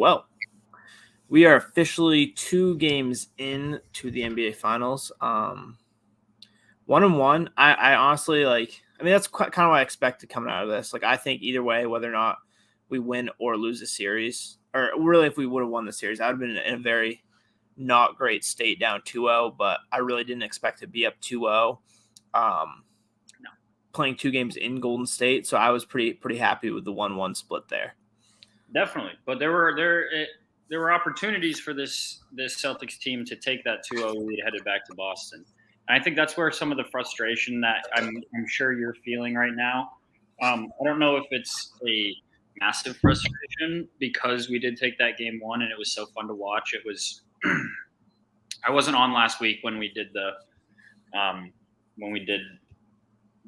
Well, we are officially 2 games in to the NBA Finals. 1-1. I honestly that's kind of what I expected coming out of this. Like, I think either way, whether or not we win or lose the series, or really if we would have won the series, I would have been in a very not great state down 2-0, but I really didn't expect to be up 2-0. Playing 2 games in Golden State, so I was pretty happy with the 1-1 split there. Definitely, but there were opportunities for this Celtics team to take that 2-0 lead headed back to Boston. And I think that's where some of the frustration that I'm sure you're feeling right now. I don't know if it's a massive frustration because we did take that game 1 and it was so fun to watch. It was I wasn't on last week when we did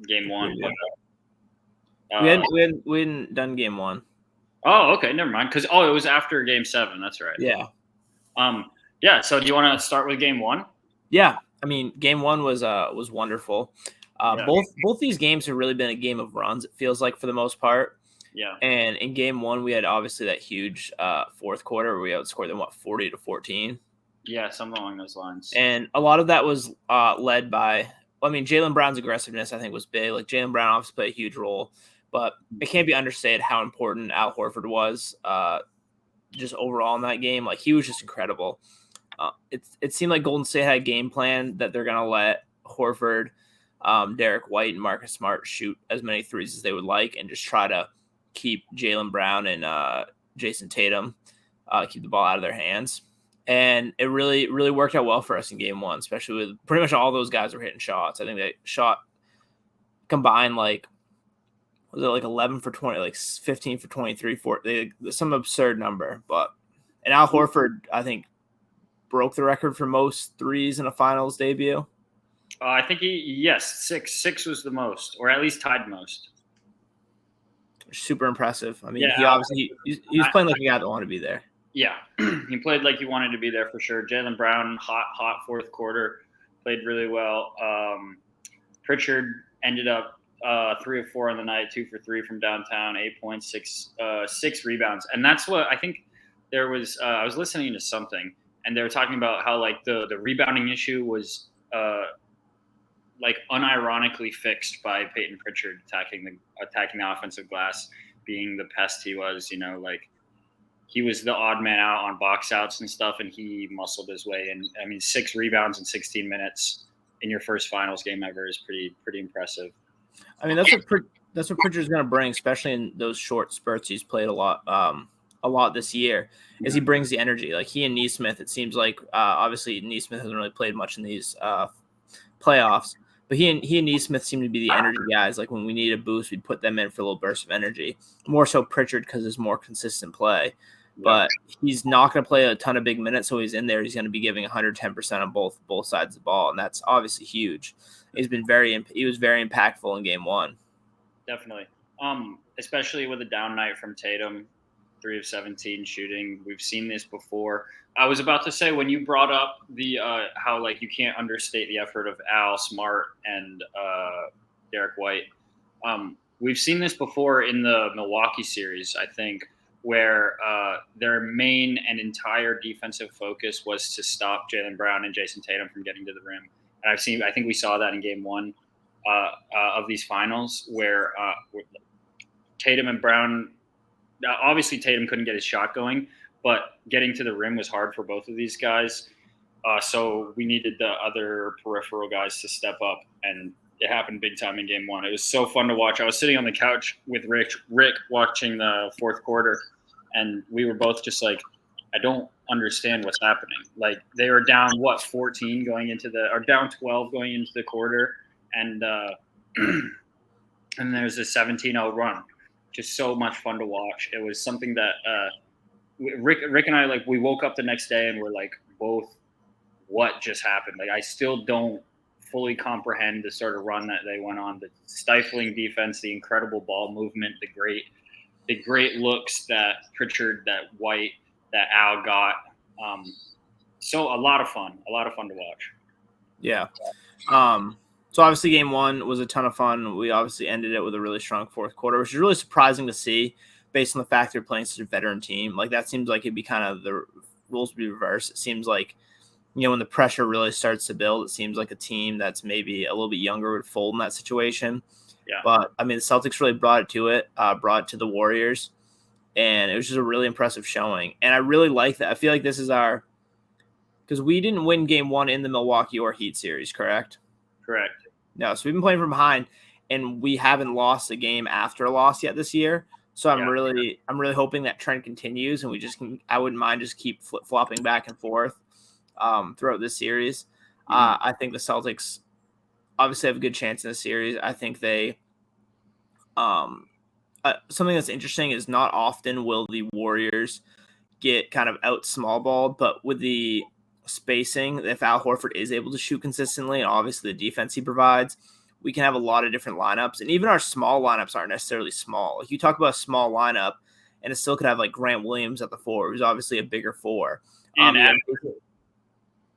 game 1. But, we hadn't done game 1. Oh, okay, never mind. Because it was after game 7. That's right. Yeah. Yeah. So, do you want to start with game 1? Yeah. I mean, game 1 was wonderful. Both these games have really been a game of runs. It feels like for the most part. Yeah. And in game 1, we had obviously that huge fourth quarter where we outscored them 40-14. Yeah, something along those lines. And a lot of that was led by. Jaylen Brown's aggressiveness, I think, was big. Like, Jaylen Brown obviously played a huge role, but it can't be understated how important Al Horford was just overall in that game. Like, he was just incredible. It seemed like Golden State had a game plan that they're going to let Horford, Derek White, and Marcus Smart shoot as many threes as they would like and just try to keep Jaylen Brown and Jason Tatum, keep the ball out of their hands. And it really, really worked out well for us in game 1, especially with pretty much all those guys were hitting shots. I think they shot combined, was it 11 for 20, 15 for 23, some absurd number. And Al Horford, I think, broke the record for most threes in a finals debut. I think six was the most, or at least tied most. Super impressive. I mean, he was playing like a guy that wanted to be there. Yeah, he played like he wanted to be there for sure. Jaylen Brown, hot fourth quarter, played really well. Pritchard ended up 3 of 4 on the night, 2 for 3 from downtown, 8 points, 6 rebounds. And that's what I think there was. I was listening to something, and they were talking about how the rebounding issue was unironically fixed by Peyton Pritchard attacking the offensive glass, being the pest he was. He was the odd man out on box outs and stuff, and he muscled his way. And 6 rebounds in 16 minutes in your first finals game ever is pretty impressive. I mean, that's what Pritchard's going to bring, especially in those short spurts he's played a lot this year. Is he brings the energy. Like, he and Nesmith, it seems like obviously Nesmith hasn't really played much in these playoffs, but he and Nesmith seem to be the energy guys. Like, when we need a boost, we'd put them in for a little burst of energy. More so Pritchard because there's more consistent play. But he's not going to play a ton of big minutes, so he's in there. He's going to be giving 110% on both sides of the ball, and that's obviously huge. He was very impactful in game 1. Definitely, especially with a down night from Tatum, 3 of 17 shooting. We've seen this before. I was about to say, when you brought up the how you can't understate the effort of Al, Smart, and Derek White. We've seen this before in the Milwaukee series, I think, where their main and entire defensive focus was to stop Jaylen Brown and Jason Tatum from getting to the rim. And I think we saw that in game 1 of these finals, where Tatum and Brown, obviously Tatum couldn't get his shot going, but getting to the rim was hard for both of these guys. So we needed the other peripheral guys to step up, and it happened big time in game 1. It was so fun to watch. I was sitting on the couch with Rick watching the fourth quarter, and we were both just like, I don't understand what's happening. Like, they were down 14 down 12 going into the quarter, and there's a 17-0 run. Just so much fun to watch. It was something that Rick and I, we woke up the next day and we're both, what just happened? I still don't fully comprehend the sort of run that they went on. The stifling defense, the incredible ball movement, the great looks that Pritchard, that White, that Al got. So a lot of fun to watch. Yeah. So obviously game 1 was a ton of fun. We obviously ended it with a really strong fourth quarter, which is really surprising to see based on the fact they're playing such a veteran team. Like that seems like it'd be kind of the rules would be reversed. It seems like, when the pressure really starts to build, it seems like a team that's maybe a little bit younger would fold in that situation. Yeah. But I mean, the Celtics really brought it to the Warriors, and it was just a really impressive showing. And I really like that. I feel like this is because we didn't win game 1 in the Milwaukee or Heat series, correct? Correct. No, so we've been playing from behind, and we haven't lost a game after a loss yet this year. So I'm really hoping that trend continues, and I wouldn't mind just keep flip-flopping back and forth throughout this series. I think the Celtics obviously have a good chance in the series. I think they something that's interesting is not often will the Warriors get kind of out small balled, but with the spacing, if Al Horford is able to shoot consistently, and obviously the defense he provides, we can have a lot of different lineups. And even our small lineups aren't necessarily small. Like you talk about a small lineup, and it still could have like Grant Williams at the 4, who's obviously a bigger 4. And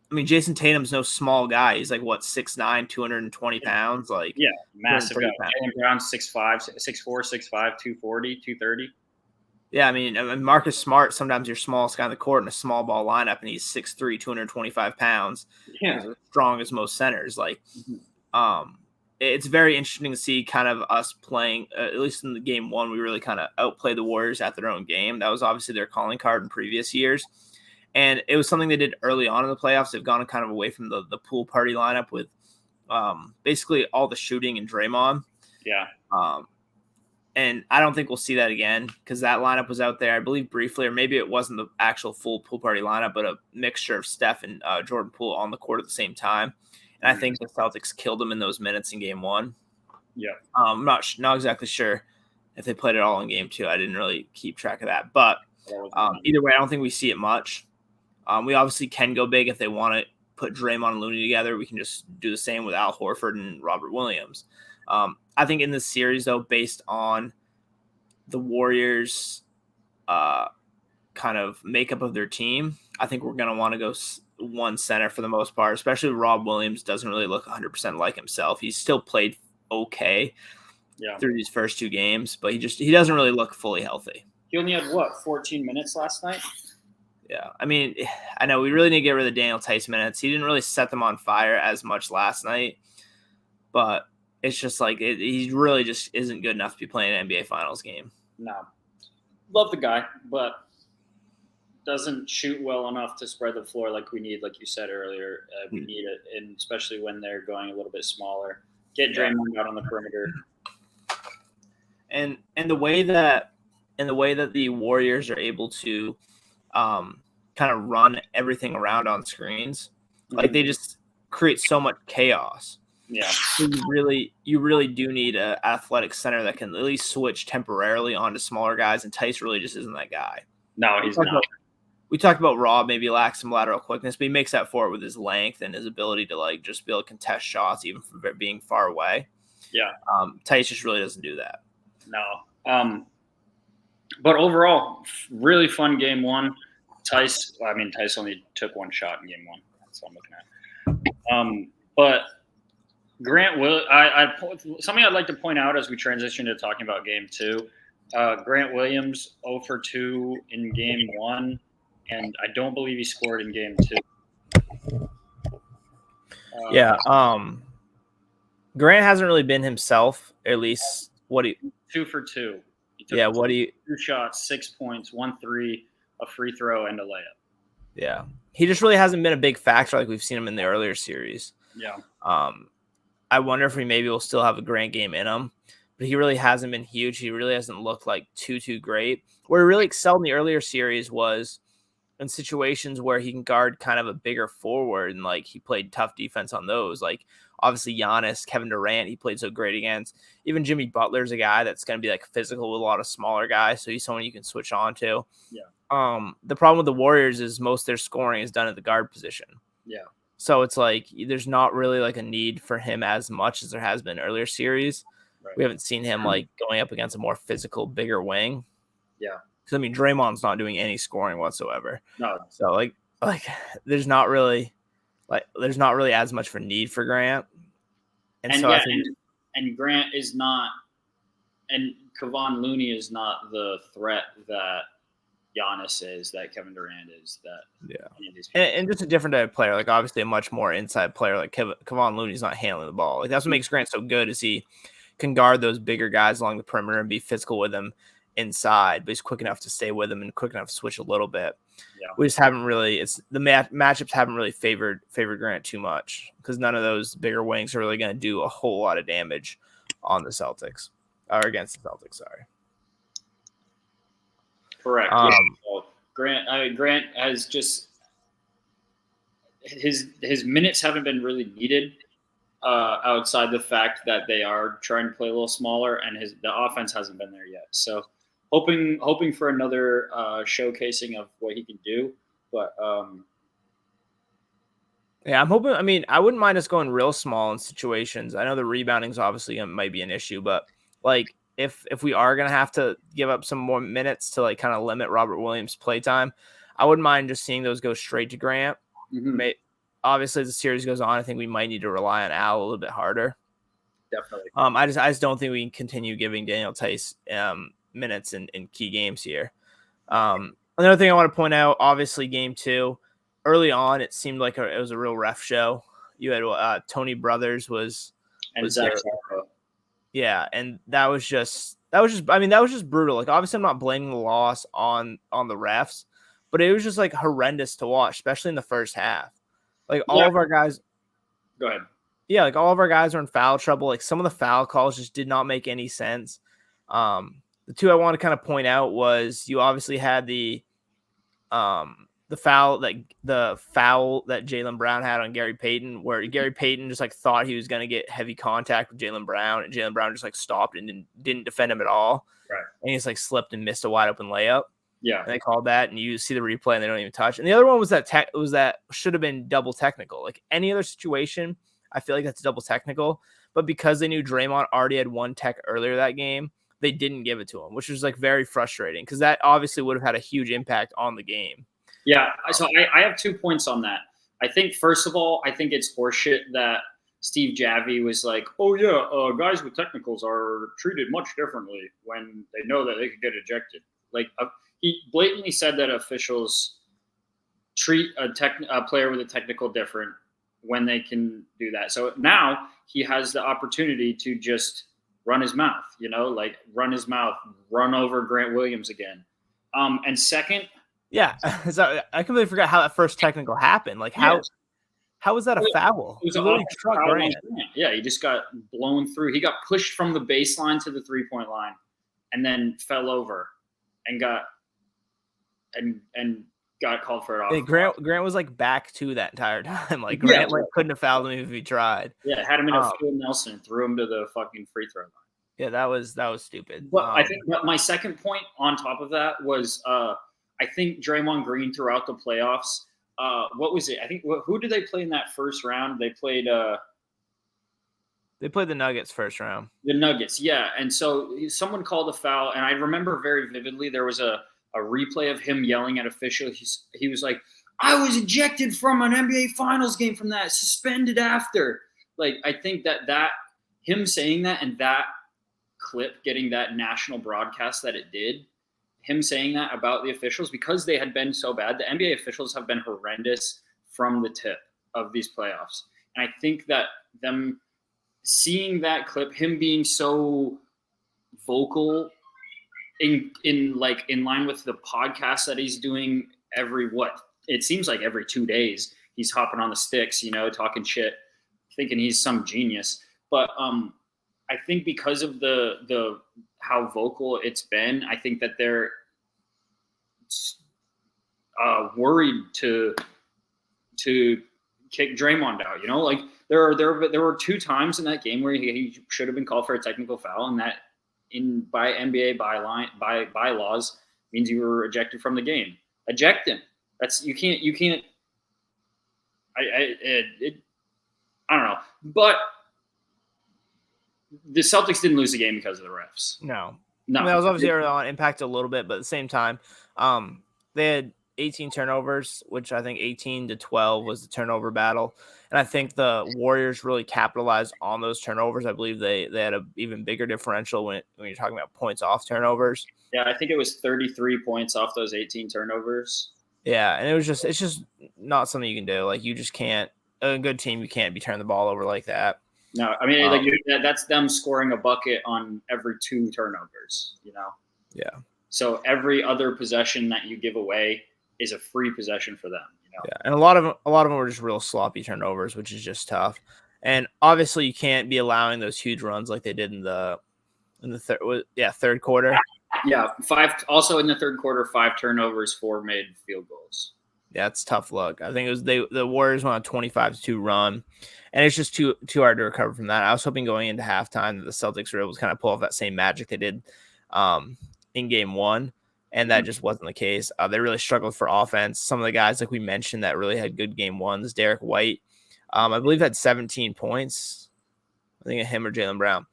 I mean, Jason Tatum's no small guy. He's like, 6'9", 220 pounds. Like, massive guy. Jaylen Brown's 6'5", 6'4", 6'5", 240, 230. Yeah, I mean, Marcus Smart, sometimes your smallest guy on the court in a small ball lineup, and he's 6'3", 225 pounds. Yeah. He's as strong as most centers. Like, it's very interesting to see kind of us playing, at least in the game 1, we really kind of outplay the Warriors at their own game. That was obviously their calling card in previous years. And it was something they did early on in the playoffs. They've gone kind of away from the pool party lineup with basically all the shooting and Draymond. Yeah. And I don't think we'll see that again because that lineup was out there, I believe, briefly, or maybe it wasn't the actual full pool party lineup, but a mixture of Steph and Jordan Poole on the court at the same time. And I think the Celtics killed them in those minutes in game 1. Yeah. I'm not exactly sure if they played it all in game 2. I didn't really keep track of that. But either way, I don't think we see it much. We obviously can go big if they want to put Draymond and Looney together. We can just do the same with Al Horford and Robert Williams. I think in this series, though, based on the Warriors' kind of makeup of their team, I think we're going to want to go one center for the most part, especially Rob Williams doesn't really look 100% like himself. He's still played okay through these first 2 games, but he doesn't really look fully healthy. He only had, 14 minutes last night? Yeah, I mean, I know we really need to get rid of the Daniel Tice minutes. He didn't really set them on fire as much last night, but it's just like he really just isn't good enough to be playing an NBA Finals game. No. Love the guy, but doesn't shoot well enough to spread the floor like we need, like you said earlier. We need it, and especially when they're going a little bit smaller. Get Draymond out on the perimeter. And the way that the Warriors are able to kind of run everything around on screens, like they just create so much chaos. Yeah. So you really do need an athletic center that can at least switch temporarily onto smaller guys, and Tice really just isn't that guy. No, he's not. We talked about Rob maybe lacks some lateral quickness, but he makes that for it with his length and his ability to like just be able to contest shots even from being far away. Yeah. Tice just really doesn't do that. No. But overall, really fun game 1. Tice only took 1 shot in game 1. That's what I'm looking at. But Grant will. Something I'd like to point out as we transition to talking about game 2. Grant Williams 0 for 2 in game 1, and I don't believe he scored in game 2. Grant hasn't really been himself, at least 2 for 2. He took 2 shots, 6 points, 1 3, a free throw, and a layup. Yeah, he just really hasn't been a big factor like we've seen him in the earlier series. Yeah. I wonder if he maybe will still have a Grant game in him, but he really hasn't been huge. He really hasn't looked like too great. Where he really excelled in the earlier series was in situations where he can guard kind of a bigger forward, and like he played tough defense on those. Like obviously Giannis, Kevin Durant, he played so great against. Even Jimmy Butler's a guy that's going to be like physical with a lot of smaller guys, so he's someone you can switch on to. Yeah. The problem with the Warriors is most of their scoring is done at the guard position. Yeah. So it's like there's not really like a need for him as much as there has been earlier series. Right. We haven't seen him like going up against a more physical, bigger wing. Yeah. Because I mean, Draymond's not doing any scoring whatsoever. No. So like there's not really as much for need for Grant. And Grant is not and Kevon Looney is not the threat that Giannis is, that Kevin Durant is, that any of these people. And just a different type of player. Like obviously a much more inside player. Like Kevon Looney's not handling the ball. Like that's what makes Grant so good is he can guard those bigger guys along the perimeter and be physical with them inside, but he's quick enough to stay with them and quick enough to switch a little bit. Yeah. We just haven't really. It's the matchups haven't really favored Grant too much because none of those bigger wings are really going to do a whole lot of damage on the Celtics or against the Celtics. Sorry. Correct. So Grant has just his minutes haven't been really needed outside the fact that they are trying to play a little smaller, and the offense hasn't been there yet. So hoping for another showcasing of what he can do, but yeah, I'm hoping. I mean, I wouldn't mind us going real small in situations. I know the rebounding's obviously might be an issue, but like if we are gonna have to give up some more minutes to like kind of limit Robert Williams' playtime, I wouldn't mind just seeing those go straight to Grant. mm-hmm. Obviously, as the series goes on, I think we might need to rely on Al a little bit harder. Definitely. I just don't think we can continue giving Daniel Tice minutes in key games here. Another thing I want to point out, obviously, game 2, early on, it seemed like it was a real ref show. You had Tony Brothers was Zach there. Yeah, and that was just brutal. Like obviously, I'm not blaming the loss on the refs, but it was just like horrendous to watch, especially in the first half. Like all of our guys. Go ahead. Yeah, like all of our guys are in foul trouble. Like some of the foul calls just did not make any sense. The two I want to kind of point out was you obviously had the foul that Jaylen Brown had on Gary Payton, where Gary Payton just like thought he was going to get heavy contact with Jaylen Brown, and Jaylen Brown just like stopped and didn't defend him at all. Right. And he just like slipped and missed a wide open layup. Yeah. And they called that, and you see the replay and they don't even touch. And the other one was that should have been double technical. Like any other situation, I feel like that's double technical, but because they knew Draymond already had one tech earlier that game, they didn't give it to him, which was like very frustrating because that obviously would have had a huge impact on the game. Yeah, so I have 2 points on that. I think first of all, I think it's horseshit that Steve Javie was like, "Oh yeah, guys with technicals are treated much differently when they know that they could get ejected." Like he blatantly said that officials treat a player with a technical different when they can do that. So now he has the opportunity to just run his mouth, run over Grant Williams again. And second, yeah, so I completely forgot how that first technical happened. Like how was that a foul? It was a struck Grant. Yeah, he just got blown through. He got pushed from the baseline to the 3-point line, and then fell over, and got called for it off. Hey, Grant was like back to that entire time. Like Grant couldn't have fouled him if he tried. Yeah, had him in a Phil Nelson and threw him to the fucking free throw line. Yeah, that was stupid. But I think my second point on top of that was I think Draymond Green throughout the playoffs. What was it? I think who did they play in that first round? They played the Nuggets first round. The Nuggets, yeah. And so someone called a foul, and I remember very vividly there was a replay of him yelling at officials. He was like, "I was ejected from an NBA Finals game from that, suspended after." Like I think that him saying that and that clip getting that national broadcast that it did, him saying that about the officials, because they had been so bad, the NBA officials have been horrendous from the tip of these playoffs. And I think that them seeing that clip, him being so vocal in line with the podcast that he's doing it seems like every 2 days he's hopping on the sticks, talking shit, thinking he's some genius. But I think because of the how vocal it's been, I think that they're worried to kick Draymond out. Like there were 2 times in that game where he should have been called for a technical foul, and that by NBA bylaws means you were ejected from the game. Eject him. You can't. I don't know, but the Celtics didn't lose the game because of the refs. No. I mean, that was obviously early on, impacted a little bit, but at the same time, they had 18 turnovers, which I think 18-12 was the turnover battle. And I think the Warriors really capitalized on those turnovers. I believe they had an even bigger differential when you're talking about points off turnovers. Yeah, I think it was 33 points off those 18 turnovers. Yeah, and it's just not something you can do. Like, you just can't, a good team, you can't be turning the ball over like that. No, I mean, that's them scoring a bucket on every 2 turnovers, Yeah. So every other possession that you give away is a free possession for them, Yeah, and a lot of them were just real sloppy turnovers, which is just tough. And obviously, you can't be allowing those huge runs like they did in the third quarter. Yeah, 5. Also in the third quarter, 5 turnovers, 4 made field goals. Yeah, it's tough luck. I think it was the Warriors went on a 25-2 run, and it's just too hard to recover from that. I was hoping going into halftime that the Celtics were able to kind of pull off that same magic they did in game 1, and that just wasn't the case. They really struggled for offense. Some of the guys, like we mentioned, that really had good game 1s. Derek White, I believe, had 17 points. I think him or Jaylen Brown.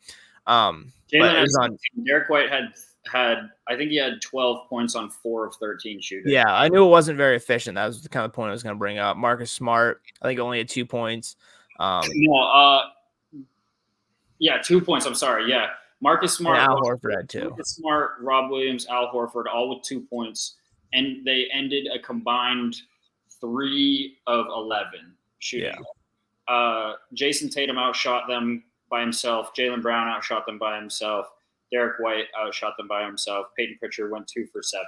But it was on. Derek White had I think he had 12 points on 4 of 13 shooting. Yeah, I knew it wasn't very efficient. That was the kind of point I was going to bring up. Marcus Smart, I think, only had 2 points. Yeah, 2 points. I'm sorry. Yeah, Marcus Smart, and Al Horford had 2. Marcus Smart, Rob Williams, Al Horford, all with 2 points, and they ended a combined 3 of 11 shooting. Yeah. Jason Tatum outshot them by himself. Jaylen Brown outshot them by himself. Derek White outshot them by himself. Peyton Pritchard went 2 for 7.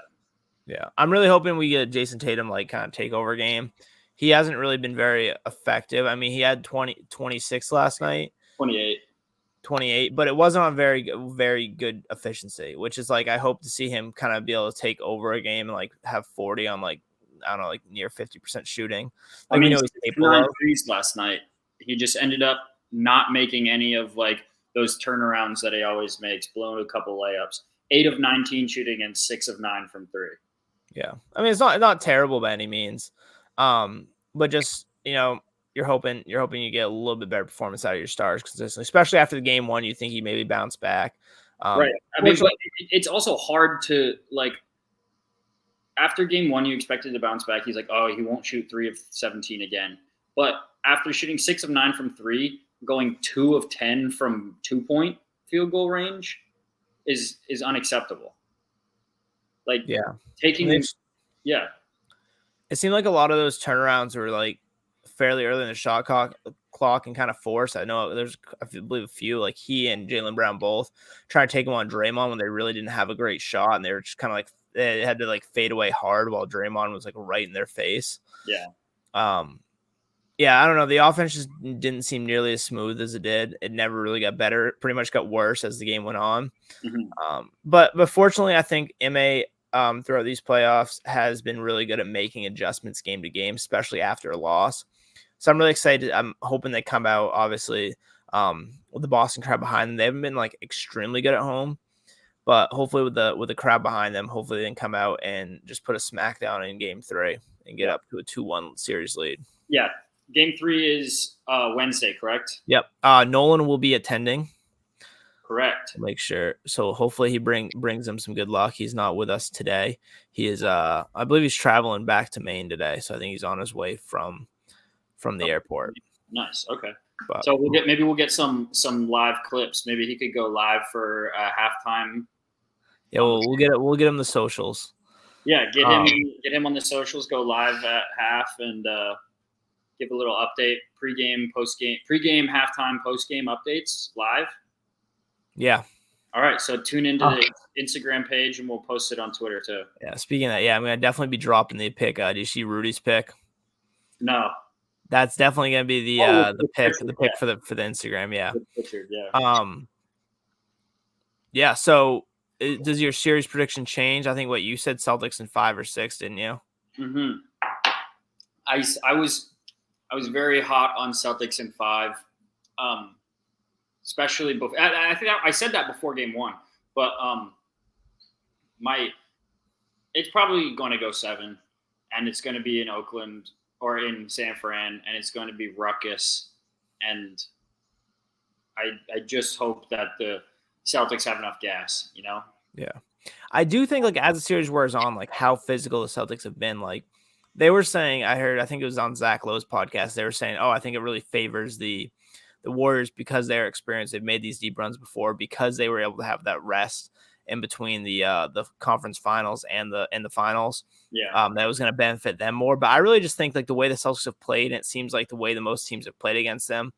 Yeah, I'm really hoping we get a Jason Tatum like kind of takeover game. He hasn't really been very effective. I mean, he had 26 last night. 28, but it wasn't on very good efficiency, which is like I hope to see him kind of be able to take over a game and like have 40 on like, I don't know, like near 50% shooting. Like, we know he's capable of. Threes last night. He just ended up not making any of like those turnarounds that he always makes, blown a couple layups. 8 of 19 shooting and 6 of 9 from 3. Yeah, I mean, it's not terrible by any means, but just you're hoping you get a little bit better performance out of your stars consistently, especially after the game 1. You think he maybe bounce back, right? I mean, but it's also hard to like. After game 1, you expected to bounce back. He's like, oh, he won't shoot 3 of 17 again. But after shooting 6 of 9 from 3, going 2 of 10 from 2-point field goal range is unacceptable. Like, taking, it seemed like a lot of those turnarounds were like fairly early in the shot clock and kind of forced. I know there's, I believe, a few, like he and Jaylen Brown both trying to take him on Draymond when they really didn't have a great shot, and they were just kind of like they had to like fade away hard while Draymond was like right in their face. Yeah. Yeah, I don't know. The offense just didn't seem nearly as smooth as it did. It never really got better. It pretty much got worse as the game went on. Mm-hmm. But fortunately, I think Ime throughout these playoffs has been really good at making adjustments game to game, especially after a loss. So I'm really excited. I'm hoping they come out, obviously, with the Boston crowd behind them. They haven't been like extremely good at home, but hopefully with the crowd behind them, hopefully they can come out and just put a smackdown in game 3 and get up to a 2-1 series lead. Yeah. Game 3 is Wednesday, correct? Yep. Nolan will be attending. Correct. Make sure. So hopefully he brings him some good luck. He's not with us today. He is I believe he's traveling back to Maine today. So I think he's on his way from the airport. Nice. Okay. So we'll get some live clips. Maybe he could go live for halftime. Yeah, we'll get him the socials. Yeah, get him on the socials. Go live at half and give a little update, pregame, halftime, postgame updates live. Yeah. All right, so tune into the Instagram page and we'll post it on Twitter too. Yeah. Speaking of that, I'm gonna definitely be dropping the pick. Do you see Rudy's pick? No. That's definitely gonna be the pick for the Instagram. Yeah. Picture, yeah. Yeah. So, does your series prediction change? I think what you said, Celtics in 5 or 6, didn't you? Mm-hmm. I was very hot on Celtics in 5, especially before. I think I said that before game 1, but it's probably going to go 7, and it's going to be in Oakland or in San Fran, and it's going to be ruckus. And I just hope that the Celtics have enough gas, Yeah. I do think like as the series wears on, like how physical the Celtics have been. Like they were saying, I think it was on Zach Lowe's podcast. They were saying, oh, I think it really favors the Warriors because they're experienced. They've made these deep runs before because they were able to have that rest in between the conference finals and the finals. Yeah. That was going to benefit them more. But I really just think like the way the Celtics have played, and it seems like the way the most teams have played against them,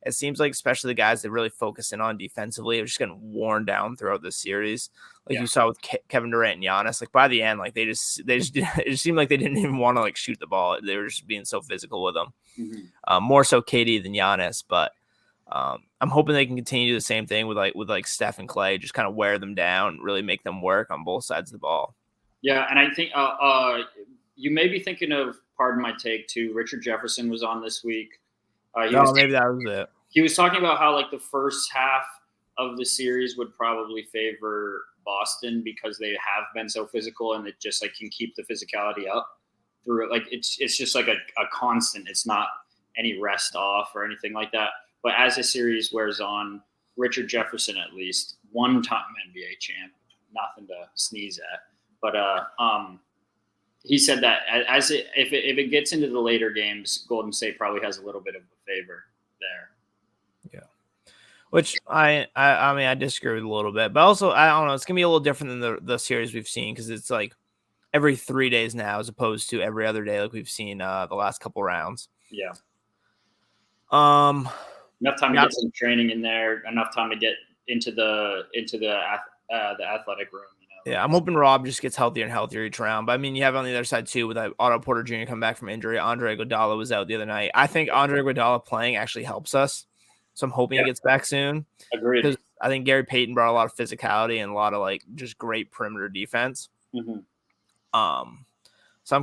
it seems like especially the guys that really focus in on defensively are just getting worn down throughout the series. Like you saw with Kevin Durant and Giannis, like by the end, like they just it just seemed like they didn't even want to like shoot the ball. They were just being so physical with them. More so KD than Giannis, but I'm hoping they can continue to do the same thing with Steph and Clay, just kind of wear them down, really make them work on both sides of the ball. Yeah, and I think you may be thinking of, pardon my take, too. Richard Jefferson was on this week. Maybe that was it. He was talking about how like the first half of the series would probably favor Boston because they have been so physical and it just like can keep the physicality up through it. Like it's just like a constant. It's not any rest off or anything like that. But as the series wears on, Richard Jefferson, at least one-time NBA champ, nothing to sneeze at. But he said that if it gets into the later games, Golden State probably has a little bit of a favor there. Yeah, which I mean I disagree with a little bit, but also I don't know. It's gonna be a little different than the series we've seen because it's like every 3 days now as opposed to every other day like we've seen the last couple rounds. Yeah. Enough time to get some training in there. Enough time to get into the athletic room. You know? Yeah, I'm hoping Rob just gets healthier and healthier each round. But I mean, you have on the other side too with Otto Porter Jr. coming back from injury. Andre Iguodala was out the other night. I think Andre Iguodala playing actually helps us, so I'm hoping he gets back soon. Agreed. Because I think Gary Payton brought a lot of physicality and a lot of like just great perimeter defense. So I'm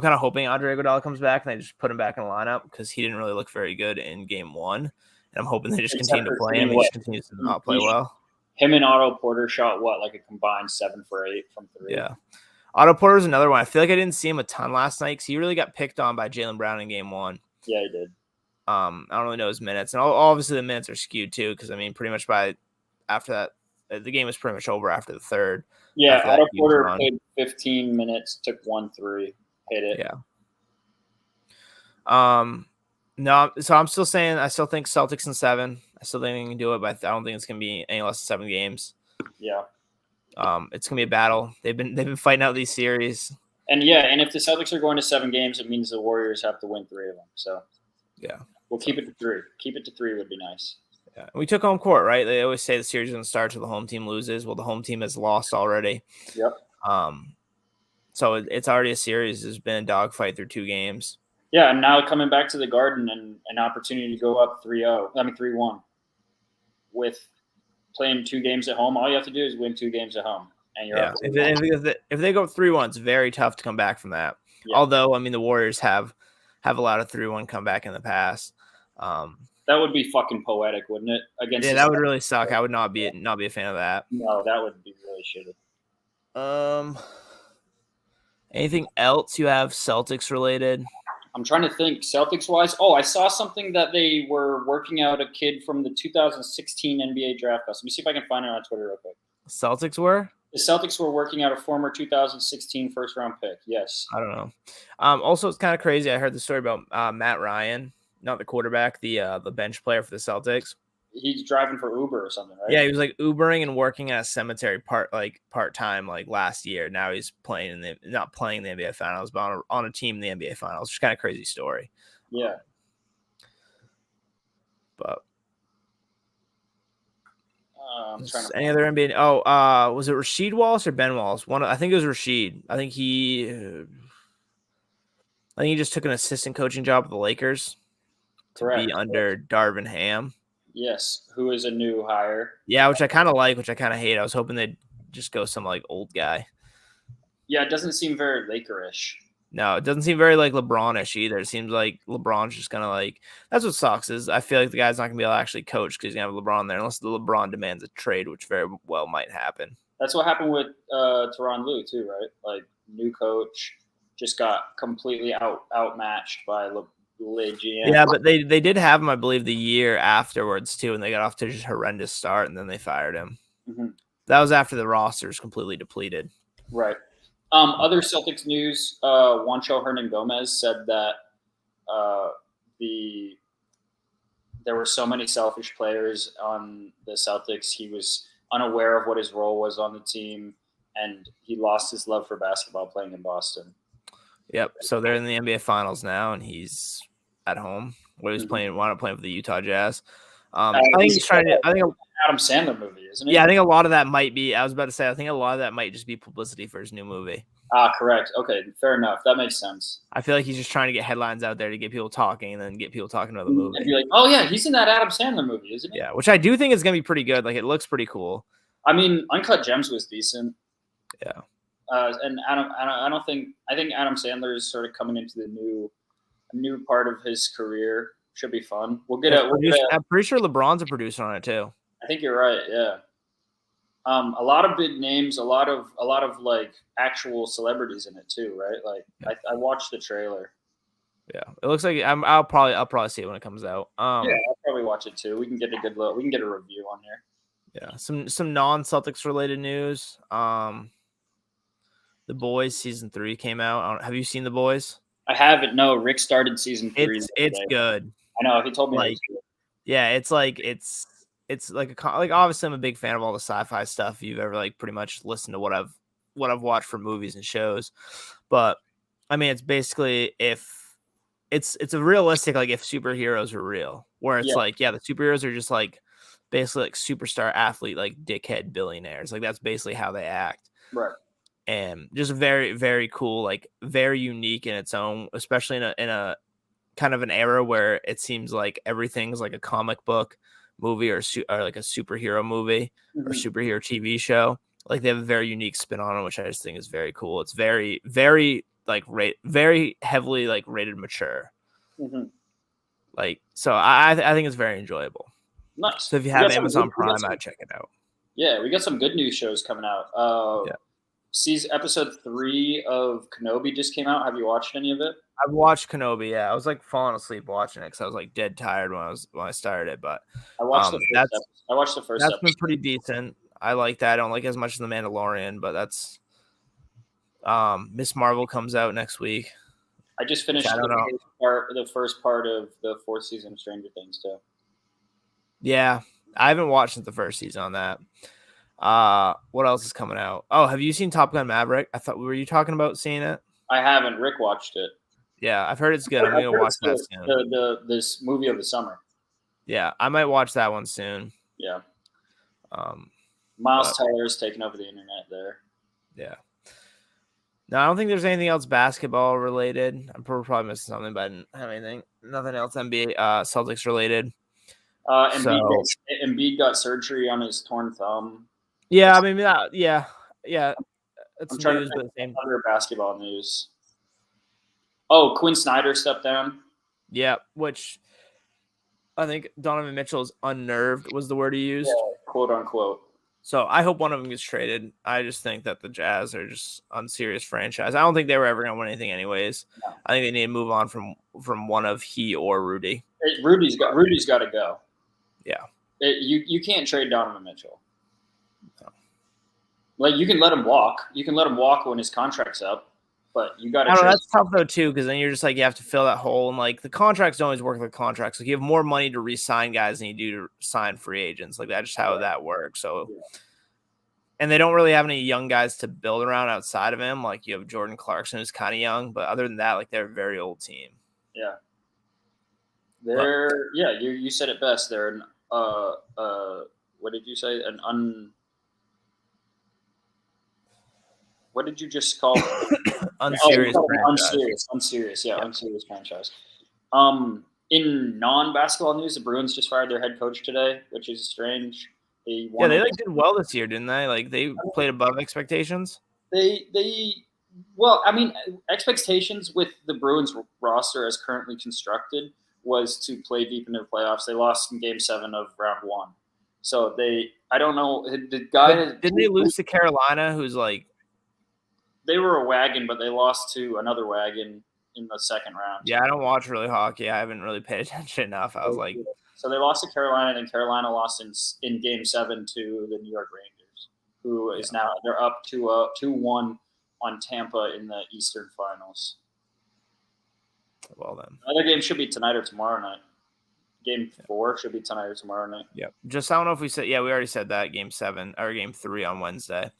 kind of hoping Andre Iguodala comes back and they just put him back in the lineup because he didn't really look very good in game one. And I'm hoping they just continue to play him. He just continues to not play well. Him and Otto Porter shot like a combined 7 for 8 from 3. Yeah. Otto Porter was another one. I feel like I didn't see him a ton last night because he really got picked on by Jaylen Brown in game one. Yeah, he did. I don't really know his minutes. And obviously the minutes are skewed too because, I mean, pretty much after that, the game was pretty much over after the third. Yeah, Otto Porter played 15 minutes, took 1 3, hit it. Yeah. No, so I'm still saying I still think Celtics in 7. I still think they can do it, but I don't think it's gonna be any less than 7 games. Yeah. It's gonna be a battle. They've been fighting out these series. And if the Celtics are going to 7 games, it means the Warriors have to win 3 of them. So yeah, we'll keep it to 3. Keep it to 3 would be nice. Yeah, we took home court, right? They always say the series is gonna start till the home team loses. Well, the home team has lost already. Yep. So it's already a series. There's been a dogfight through 2 games. Yeah, and now coming back to the Garden and an opportunity to go up 3-1 with playing 2 games at home. All you have to do is win 2 games at home, and you're up. If they go 3-1, it's very tough to come back from that. Yeah. Although, I mean, the Warriors have allowed a 3-1 comeback in the past. That would be fucking poetic, wouldn't it? That would really suck. I would not be a fan of that. No, that would be really shitty. Anything else you have Celtics related? I'm trying to think Celtics-wise. Oh, I saw something that they were working out a kid from the 2016 NBA draft class. Let me see if I can find it on Twitter real quick. Celtics were? The Celtics were working out a former 2016 first-round pick, yes. I don't know. Also, it's kind of crazy. I heard the story about Matt Ryan, not the quarterback, the bench player for the Celtics. He's driving for Uber or something, right? Yeah, he was like Ubering and working at a cemetery part-time like last year. Now he's not playing the NBA Finals, but on a team in the NBA Finals. Which is kind of crazy story. Yeah. But I'm trying to any other NBA? Was it Rasheed Wallace or Ben Wallace? I think it was Rasheed. I think he just took an assistant coaching job with the Lakers to be under Darvin Ham. Yes, who is a new hire. Yeah, which I kind of like, which I kind of hate. I was hoping they'd just go some like old guy. Yeah, it doesn't seem very Lakerish. No, it doesn't seem very like LeBron-ish either. It seems like LeBron's just gonna like. That's what sucks is I feel like the guy's not gonna be able to actually coach because he's gonna have LeBron there unless the LeBron demands a trade, which very well might happen. That's what happened with Tyronn Lue too, right? Like new coach just got completely outmatched by Yeah, but they did have him, I believe, the year afterwards too, and they got off to just a horrendous start, and then they fired him. Mm-hmm. That was after the roster was completely depleted. Right. Other Celtics news: Juancho Hernan Gomez said that uh, the there were so many selfish players on the Celtics. He was unaware of what his role was on the team, and he lost his love for basketball playing in Boston. Yep. So they're in the NBA Finals now, and he's at home. What he's playing, wound up playing for the Utah Jazz. I think he's trying to. I think Adam Sandler movie, isn't it? Yeah, I think a lot of that might be. I was about to say. I think a lot of that might just be publicity for his new movie. Correct. Okay, fair enough. That makes sense. I feel like he's just trying to get headlines out there to get people talking, and then get people talking about the movie. And be like, oh yeah, he's in that Adam Sandler movie, isn't he? Yeah, which I do think is gonna be pretty good. Like, it looks pretty cool. I mean, Uncut Gems was decent. Yeah. And I think Adam Sandler is sort of coming into the new part of his career. Should be fun. I'm pretty sure LeBron's a producer on it too. I think you're right. Yeah. A lot of big names, a lot of like actual celebrities in it too, right? Like I watched the trailer. Yeah, it looks like I'll probably see it when it comes out. Yeah, I'll probably watch it too. We can get a good look. We can get a review on here. Yeah, some non-Celtics related news. The Boys season 3 came out. Have you seen The Boys? I haven't. No, Rick started season 3. It's good. I know. He told me. Like, yeah, it's like obviously I'm a big fan of all the sci-fi stuff. If you've ever like pretty much listened to what I've watched for movies and shows, but I mean, it's basically if it's a realistic, like, if superheroes were real, where it's like, yeah, the superheroes are just like basically like superstar athlete, like dickhead billionaires. Like, that's basically how they act. Right. And just very, very cool, like very unique in its own, especially in a kind of an era where it seems like everything's like a comic book movie or like a superhero movie or superhero TV show. Like, they have a very unique spin on it, which I just think is very cool. It's very, very like very heavily like rated mature. Like, so I think it's very enjoyable. Nice. So if you have Amazon Prime, I'd check it out. Yeah, we got some good news shows coming out. Episode 3 of Kenobi just came out. Have you watched any of it? I've watched Kenobi. Yeah, I was like falling asleep watching it because I was like dead tired when I started it. But I watched the first. That's been pretty decent. I like that. I don't like it as much as The Mandalorian, but that's Miss Marvel comes out next week. I just finished the first part of the 4th season of Stranger Things too. Yeah, I haven't watched the first season on that. What else is coming out? Oh, have you seen Top Gun Maverick? Were you talking about seeing it? I haven't. Rick watched it. Yeah, I've heard it's good. I'm gonna watch that soon. This movie of the summer. Yeah, I might watch that one soon. Yeah. Miles Teller's taking over the internet there. Yeah. No, I don't think there's anything else basketball related. I'm probably missing something, but I didn't have anything. Nothing else NBA Celtics related. Embiid got surgery on his torn thumb. Yeah, I mean, yeah. It's news, but other basketball news. Oh, Quinn Snyder stepped down. Yeah, which I think Donovan Mitchell's unnerved was the word he used. Yeah, quote unquote. So I hope one of them gets traded. I just think that the Jazz are just unserious franchise. I don't think they were ever going to win anything anyways. No. I think they need to move on from one of he or Rudy. Rudy's got to go. Yeah. You can't trade Donovan Mitchell. No. Like, you can let him walk. You can let him walk when his contract's up. But you got to. That's tough though too, because then you're just like, you have to fill that hole, and like the contracts don't always work like contracts. Like, you have more money to re-sign guys than you do to sign free agents. Like, that's just how that works. So, and they don't really have any young guys to build around outside of him. Like, you have Jordan Clarkson, who's kind of young, but other than that, like, they're a very old team. Yeah. You said it best. They're an what did you say? What did you just call it? Unserious franchise. In non-basketball news, the Bruins just fired their head coach today, which is strange. They did well this year, didn't they? Like, they played above expectations. Well, I mean, expectations with the Bruins roster as currently constructed was to play deep into the playoffs. They lost in Game 7 of Round 1, so I don't know. The guy didn't they lose to Carolina, who's like. They were a wagon, but they lost to another wagon in the second round. Yeah, I don't watch really hockey. I haven't really paid attention enough. I was like, so they lost to Carolina, and Carolina lost in Game 7 to the New York Rangers, who is now they're up to 2-1 on Tampa in the Eastern Finals. Well then, Another game should be tonight or tomorrow night. Game 4 should be tonight or tomorrow night. Yep. Just I don't know if we said. Yeah, we already said that. Game 7 or Game 3 on Wednesday.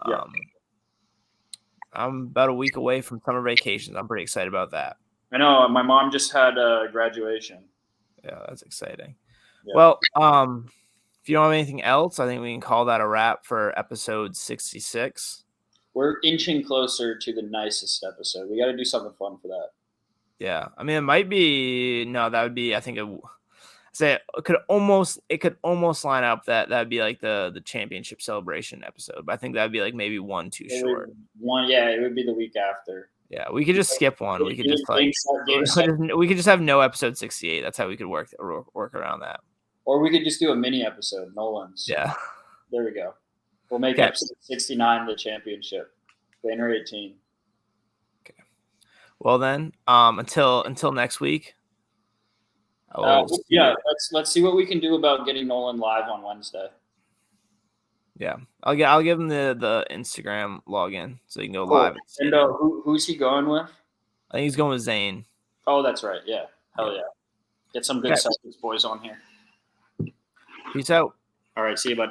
Yeah. I'm about a week away from summer vacations. I'm pretty excited about that. I know. My mom just had graduation. Yeah, that's exciting. Yeah. Well, if you don't have anything else, I think we can call that a wrap for episode 66. We're inching closer to the nicest episode. We got to do something fun for that. Yeah, I mean, it might be that would be. I think it could almost line up that'd be like the championship celebration episode, but I think that'd be like maybe one too short. It would be the week after. Yeah, we could just skip one. We could just we could just have no episode 68. That's how we could work around that. Or we could just do a mini episode, Nolan's. Yeah. There we go. We'll make episode 69 the championship. Banner 18. Okay. Well then, until next week. Let's see what we can do about getting Nolan live on Wednesday. Yeah, I'll give him the Instagram login so he can go live. And who's he going with? I think he's going with Zane. Oh, that's right. Yeah, hell yeah. Get some good Celtics boys on here. Peace out. All right, see you, bud.